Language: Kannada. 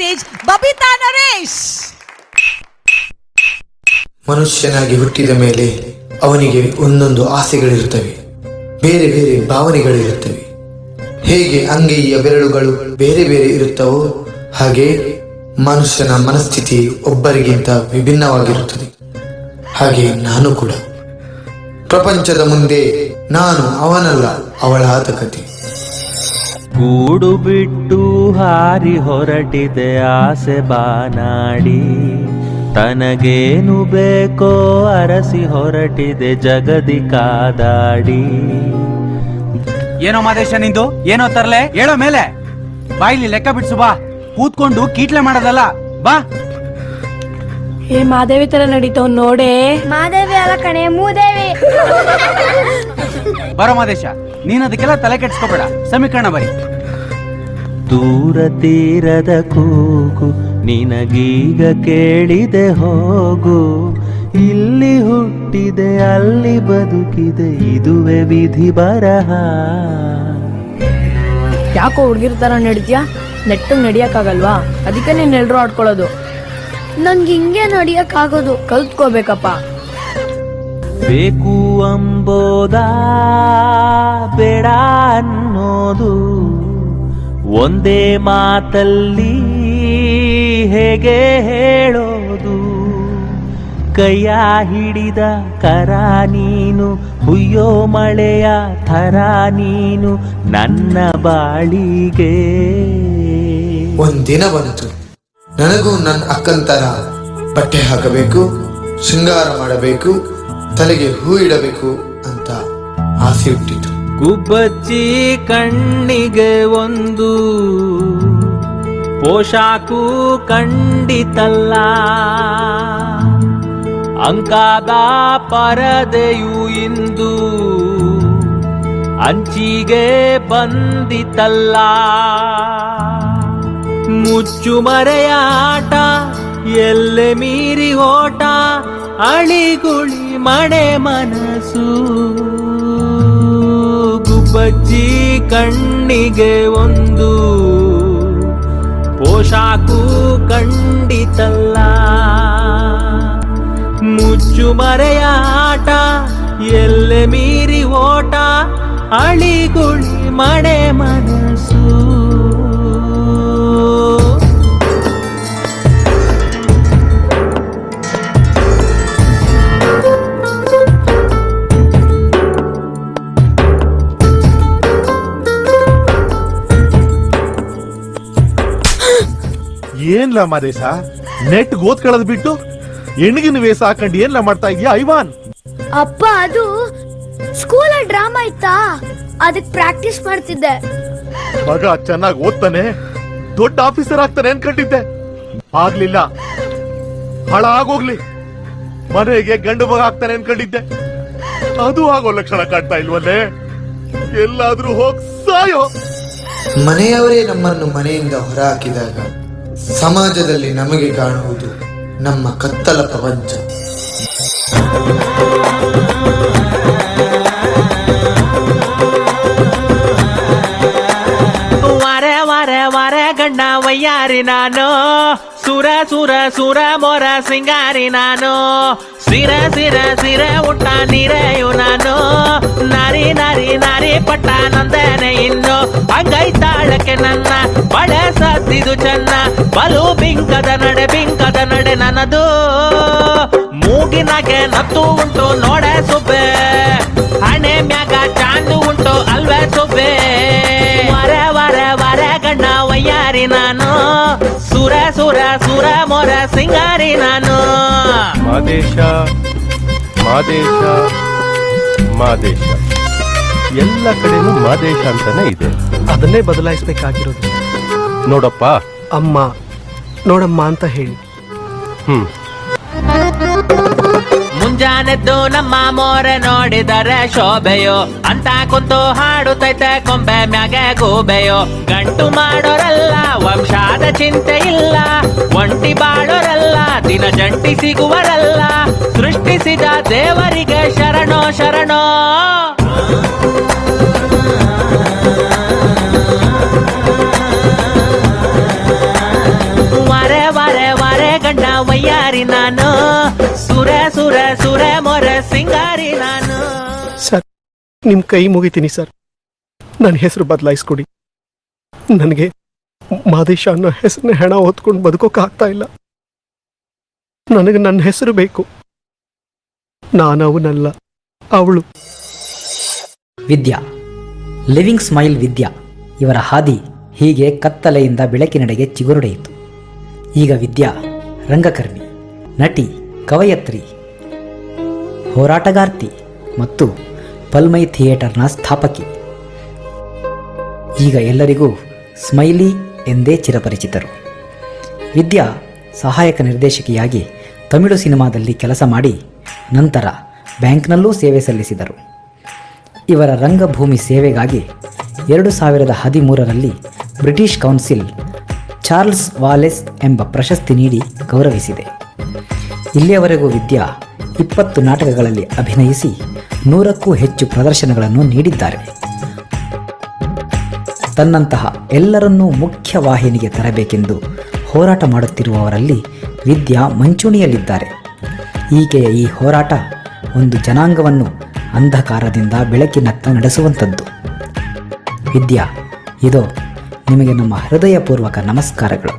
stage Babita Naresh. ಮನುಷ್ಯನಾಗಿ ಹುಟ್ಟಿದ ಮೇಲೆ ಅವನಿಗೆ ಒಂದೊಂದು ಆಸೆಗಳಿರುತ್ತವೆ, ಬೇರೆ ಬೇರೆ ಭಾವನೆಗಳಿರುತ್ತವೆ. ಹೇಗೆ ಅಂಗೈಯ ಬೆರಳುಗಳು ಬೇರೆ ಬೇರೆ ಇರುತ್ತವೋ ಹಾಗೆ ಮನುಷ್ಯನ ಮನಸ್ಥಿತಿ ಒಬ್ಬರಿಗಿಂತ ವಿಭಿನ್ನವಾಗಿರುತ್ತದೆ. ಹಾಗೆ ನಾನು ಕೂಡ ಪ್ರಪಂಚದ ಮುಂದೆ ನಾನು ಅವನಲ್ಲ, ಅವಳ ಆತಕತೆ. ಗೂಡು ಬಿಟ್ಟು ಹಾರಿ ಹೊರಟಿದೆ ಆಸೆ ಬಾನಾಡಿ, ತನಗೇನು ಬೇಕೋ ಅರಸಿ ಹೊರಟಿದೆ ಜಗದಿ ಕಾದಾಡಿ. ಏನೋ ಮಾದೇಶ ನಿಂದು, ಏನೋ ತರ್ಲೆ ಹೇಳೋ ಮೇಲೆ ಬಾಯಿಲಿ ಲೆಕ್ಕ ಬಿಡ್ಸು. ಬಾ ಕೂತ್ಕೊಂಡು ಕೀಟ್ಲೆ ಮಾಡೋದಲ್ಲ, ಬಾ. ಏ ಮಾದೇವಿ ತರ ನಡೀತಾವ್ ನೋಡೆ. ಮಾದೇವಿ ಅಲ್ಲ ಕಣೆ, ಮೂದೇವಿ. ಬರೋ ಮಾದೇಶ, ನೀನ್ ಅದಕ್ಕೆಲ್ಲ ತಲೆ ಕೆಡ್ಸ್ಕೋಬೇಡ, ಸಮೀಕರಣ ಬರಿ. ದೂರ ತೀರದ ಕೂಗು ನಿನಗೀಗ ಕೇಳಿದೆ ಹೋಗು, ಇಲ್ಲಿ ಹುಟ್ಟಿದೆ ಅಲ್ಲಿ ಬದುಕಿದೆ ಇದುವೆ ವಿಧಿ ಬರಹ. ಯಾಕೋ ಹುಡುಗಿರ್ ತರ ನಡಿದ್ಯಾ? ನೆಟ್ಟಗ್ ನಡಿಯಕ್ಕಾಗಲ್ವಾ? ಅದಕ್ಕೆ ನೀನ್ ಎಲ್ರು ಆಡ್ಕೊಳ್ಳೋದು. ನಂಗೆ ಹಿಂಗೆ ನಡಿಯಕ್ ಆಗೋದು. ಕಲ್ತ್ಕೋಬೇಕಪ್ಪ. ಬೇಕು ಅಂಬೋದ ಬೇಡ ಅನ್ನೋದು ಒಂದೇ ಮಾತಲ್ಲಿ ಹೇಗೆ ಹೇಳೋದು. ಕೈಯ ಹಿಡಿದ ಕರ ನೀನು, ಹುಯ್ಯೋ ಮಳೆಯ ಥರ ನೀನು ನನ್ನ ಬಾಳಿಗೆ. ಒಂದಿನ ಬಂತು, ನನಗೂ ನನ್ನ ಅಕ್ಕಂತರ ಬಟ್ಟೆ ಹಾಕಬೇಕು, ಶೃಂಗಾರ ಮಾಡಬೇಕು, ತಲೆಗೆ ಹೂ ಇಡಬೇಕು ಅಂತ ಆಸೆ ಹುಟ್ಟಿತು. ಗುಬ್ಬಚ್ಚಿ ಕಣ್ಣಿಗೆ ಒಂದು ಪೋಷಾಕು ಕಂಡಿತಲ್ಲ, ಅಂಕಾದ ಪರದೆಯು ಇಂದು ಅಂಚಿಗೆ ಬಂದಿತಲ್ಲ. ಮುಚ್ಚು ಮರೆಯಾಟ ಎಲ್ಲೆ ಮೀರಿ ಓಟ, ಅಳಿಗುಳಿ ಮಣೆ ಮನಸ್ಸು. ಗುಬ್ಬಚ್ಚಿ ಕಣ್ಣಿಗೆ ಒಂದು ಪೋಷಾಕು ಕಂಡಿತಲ್ಲ, ಮುಚ್ಚು ಮರೆಯಾಟ ಎಲ್ಲೆ ಮೀರಿ ಓಟ, ಅಳಿಗುಳಿ ಮಣೆ ಮನಸ್ಸು. ಏನ್ಲ ಮಾದೇಶ, ನೆಟ್ ಓದ್ಕೊಳ್ಳೋದ್ ಬಿಟ್ಟು ಹೆಣ್ಗಿನ ವೇಷ ಹಾಕೊಂಡು ಏನ್ಲ ಮಾಡ್ತಾ ಇದೀಯಾ ಐವಾನ್? ಅಪ್ಪ ಅದು ಸ್ಕೂಲ್ ಡ್ರಾಮಾ ಇತ್ತಾ, ಅದಕ್ ಪ್ರಾಕ್ಟೀಸ್ ಮಾಡ್ತಿದ್ದೆ. ಮಗ ಚೆನ್ನಾಗಿ ಓದ್ತಾನೆ, ದೊಡ್ಡ ಆಫೀಸರ್ ಆಗ್ತಾನೆ ಅನ್ಕೊಂಡಿದ್ದೆ. ಆಗ್ಲಿಲ್ಲ, ಹಾಳಾಗೋಗ್ಲಿ, ಮನೆಗೆ ಗಂಡು ಮಗ ಆಗ್ತಾನೆ ಅನ್ಕೊಂಡಿದ್ದೆ. ಅದು ಆಗೋ ಲಕ್ಷಣ ಕಾಣ್ತಾ ಇಲ್ವಲ್ಲೇ. ಎಲ್ಲಾದ್ರೂ ಹೋಗ್ ಸಾಯೋ. ಮನೆಯವರೇ ನಮ್ಮನ್ನು ಮನೆಯಿಂದ ಹೊರಹಾಕಿದಾಗ ಸಮಾಜದಲ್ಲಿ ನಮಗೆ ಕಾಣುವುದು ನಮ್ಮ ಕತ್ತಲ ಪ್ರಪಂಚ. ವಾರೆ ವಾರೆ ವಾರೆ ಗಂಡ ವಯ್ಯಾರಿ ನಾನು, ಸುರ ಸುರ ಸುರ ಮೊರ ಸಿಂಗಾರಿ ನಾನು, ಸಿರ ಸಿರ ಸಿರ ಊಟ ನೀರೆಯು ನಾನು, ನಾರಿ ನಾರಿ ನಾರಿ ಪಟ್ಟ ನಂದನೆ ಇನ್ನು. ಹಂಗೈತಾಳಕ್ಕೆ ನನ್ನ ಬಳೆ ಸತ್ತಿದು ಚೆನ್ನ, ಬಲು ಬಿಂಕದ ನಡೆ ನನ್ನದು. ಮೂಗಿನಾಗೆ ನತ್ತು ಉಂಟು ನೋಡೆ ಸುಬ್ಬೆ, ಹಣೆ ಮ್ಯಾಗ ಚಾಂದು ಉಂಟು ಅಲ್ವೇ ಸುಬ್ಬೆ. ವರೆ ವರೆ ವರೆ ಗಣ್ಣ ವಯ್ಯಾರಿ ನಾನು, ಸುರ ಸುರ ಸುರ ಮೊರ ಸಿಂಗಾರಿ ನಾನು. ಮಾದೇಶ ಮಾದೇಶ ಮಾದೇಶ, ಎಲ್ಲ ಕಡೆನೂ ಮಾದೇಶ ಅಂತಾನೆ ಇದೆ. ಅದನ್ನೇ ಬದಲಾಯಿಸಬೇಕಾಗಿರೋದು. ನೋಡಪ್ಪ, ಅಮ್ಮ ನೋಡಮ್ಮ ಅಂತ ಹೇಳಿ. ಮುಂಜಾನೆದ್ದು ನಮ್ಮ ಮೋರೆ ನೋಡಿದರೆ ಶೋಭೆಯೋ ಅಂತ ಕುಂತು ಹಾಡುತ್ತೈತೆ ಕೊಂಬೆ ಮ್ಯಾಗೆ ಗೂಬೆಯೋ. ಗಂಟು ಮಾಡೋರಲ್ಲ, ವಂಶಾದ ಚಿಂತೆ ಇಲ್ಲ, ಒಂಟಿ ಬಾಳೋರಲ್ಲ, ದಿನ ಜಂಟಿ ಸಿಗುವರಲ್ಲ. ಸೃಷ್ಟಿಸಿದ ದೇವರಿಗೆ ಶರಣೋ ಶರಣೋ. ಗಂಡ ವಯ್ಯಾರಿ ನಾನು ಸುರ ಸುರ ಸುರ ಮೊರ ಸಿಂಗಾರಿ ನಾನು. ಸರ್ ನಿಮ್ ಕೈ ಮುಗಿತೀನಿ ಸರ್, ನನ್ನ ಹೆಸರು ಬದಲಾಯಿಸ್ಕೊಡಿ. ನನಗೆ ಮಾದೇಶ ಅನ್ನೋ ಹೆಸರನ್ನ ಹೆಣ ಹೊತ್ಕೊಂಡು ಬದುಕೋಕ್ಕಾಗ್ತಾ ಇಲ್ಲ. ನನಗೆ ನನ್ನ ಹೆಸರು ಬೇಕು. ನಾನವನಲ್ಲ, ಅವಳು. ವಿದ್ಯಾ, ಲಿವಿಂಗ್ ಸ್ಮೈಲ್ ವಿದ್ಯಾ ಇವರ ಹಾದಿ ಹೀಗೆ ಕತ್ತಲೆಯಿಂದ ಬೆಳಕಿನೆಡೆಗೆ ಚಿಗುರುಡೆಯಿತು. ಈಗ ವಿದ್ಯಾ ರಂಗಕರ್ಮಿ, ನಟಿ, ಕವಯತ್ರಿ, ಹೋರಾಟಗಾರ್ತಿ ಮತ್ತು ಪಲ್ಮೈ ಥಿಯೇಟರ್ನ ಸ್ಥಾಪಕಿ. ಈಗ ಎಲ್ಲರಿಗೂ ಸ್ಮೈಲಿ ಎಂದೇ ಚಿರಪರಿಚಿತರು. ವಿದ್ಯಾ ಸಹಾಯಕ ನಿರ್ದೇಶಕಿಯಾಗಿ ತಮಿಳು ಸಿನಿಮಾದಲ್ಲಿ ಕೆಲಸ ಮಾಡಿ ನಂತರ ಬ್ಯಾಂಕ್ನಲ್ಲೂ ಸೇವೆ ಸಲ್ಲಿಸಿದರು. ಇವರ ರಂಗಭೂಮಿ ಸೇವೆಗಾಗಿ 2013ರಲ್ಲಿ ಬ್ರಿಟಿಷ್ ಕೌನ್ಸಿಲ್ ಚಾರ್ಲ್ಸ್ ವಾಲೆಸ್ ಎಂಬ ಪ್ರಶಸ್ತಿ ನೀಡಿ ಗೌರವಿಸಿದೆ. ಇಲ್ಲಿಯವರೆಗೂ ವಿದ್ಯಾ 20 ನಾಟಕಗಳಲ್ಲಿ ಅಭಿನಯಿಸಿ 100ಕ್ಕೂ ಹೆಚ್ಚು ಪ್ರದರ್ಶನಗಳನ್ನು ನೀಡಿದ್ದಾರೆ. ತನ್ನಂತಹ ಎಲ್ಲರನ್ನೂ ಮುಖ್ಯ ವಾಹಿನಿಗೆ ತರಬೇಕೆಂದು ಹೋರಾಟ ಮಾಡುತ್ತಿರುವವರಲ್ಲಿ ವಿದ್ಯಾ ಮುಂಚೂಣಿಯಲ್ಲಿದ್ದಾರೆ. ಈಕೆಯ ಈ ಹೋರಾಟ ಒಂದು ಜನಾಂಗವನ್ನು ಅಂಧಕಾರದಿಂದ ಬೆಳಕಿನತ್ತ ನಡೆಸುವಂಥದ್ದು. ವಿದ್ಯಾ, ಇದೋ ನಿಮಗೆ ನಮ್ಮ ಹೃದಯಪೂರ್ವಕ ನಮಸ್ಕಾರಗಳು.